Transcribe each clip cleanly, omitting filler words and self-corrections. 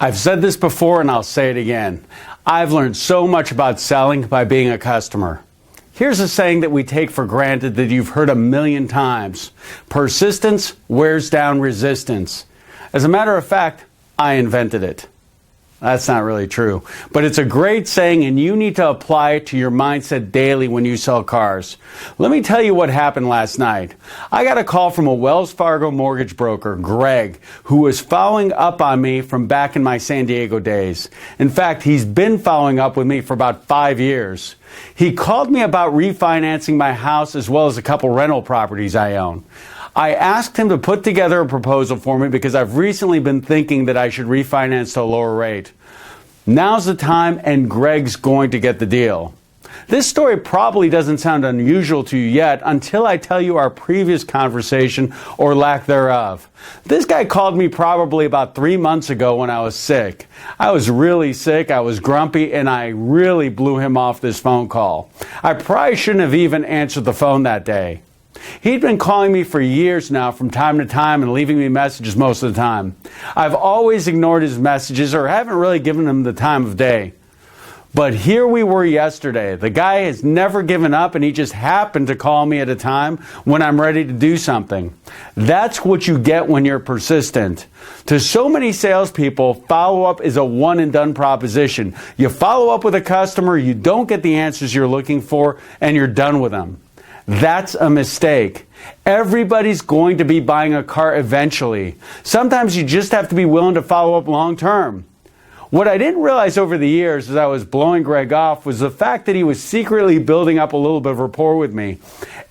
I've said this before and I'll say it again. I've learned so much about selling by being a customer. Here's a saying that we take for granted that you've heard a million times. Persistence wears down resistance. As a matter of fact, I invented it. That's not really true, but it's a great saying and you need to apply it to your mindset daily when you sell cars. Let me tell you what happened last night. I got a call from a Wells Fargo mortgage broker, Greg, who was following up on me from back in my San Diego days. In fact, he's been following up with me for about 5 years. He called me about refinancing my house as well as a couple rental properties I own. I asked him to put together a proposal for me because I've recently been thinking that I should refinance to a lower rate. Now's the time, and Greg's going to get the deal. This story probably doesn't sound unusual to you yet until I tell you our previous conversation or lack thereof. This guy called me probably about 3 months ago when I was sick. I was really sick, I was grumpy, and I really blew him off this phone call. I probably shouldn't have even answered the phone that day. He'd been calling me for years now from time to time and leaving me messages most of the time. I've always ignored his messages or haven't really given him the time of day. But here we were yesterday. The guy has never given up and he just happened to call me at a time when I'm ready to do something. That's what you get when you're persistent. To so many salespeople, follow-up is a one-and-done proposition. You follow up with a customer, you don't get the answers you're looking for, and you're done with them. That's a mistake. Everybody's going to be buying a car eventually. Sometimes you just have to be willing to follow up long term. What I didn't realize over the years as I was blowing Greg off was the fact that he was secretly building up a little bit of rapport with me.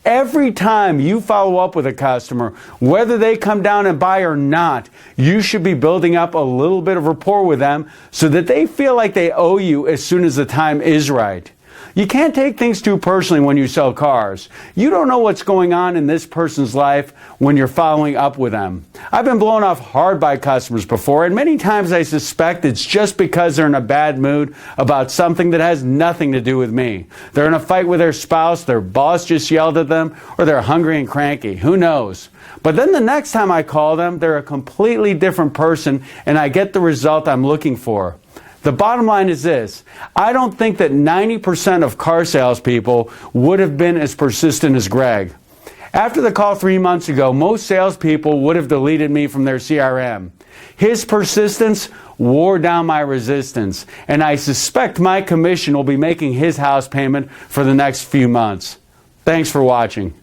Every time you follow up with a customer, whether they come down and buy or not, you should be building up a little bit of rapport with them so that they feel like they owe you as soon as the time is right. You can't take things too personally when you sell cars. You don't know what's going on in this person's life when you're following up with them. I've been blown off hard by customers before, and many times I suspect it's just because they're in a bad mood about something that has nothing to do with me. They're in a fight with their spouse, their boss just yelled at them, or they're hungry and cranky. Who knows? But then the next time I call them, they're a completely different person, and I get the result I'm looking for. The bottom line is this. I don't think that 90% of car salespeople would have been as persistent as Greg. After the call 3 months ago, most salespeople would have deleted me from their CRM. His persistence wore down my resistance, and I suspect my commission will be making his house payment for the next few months. Thanks for watching.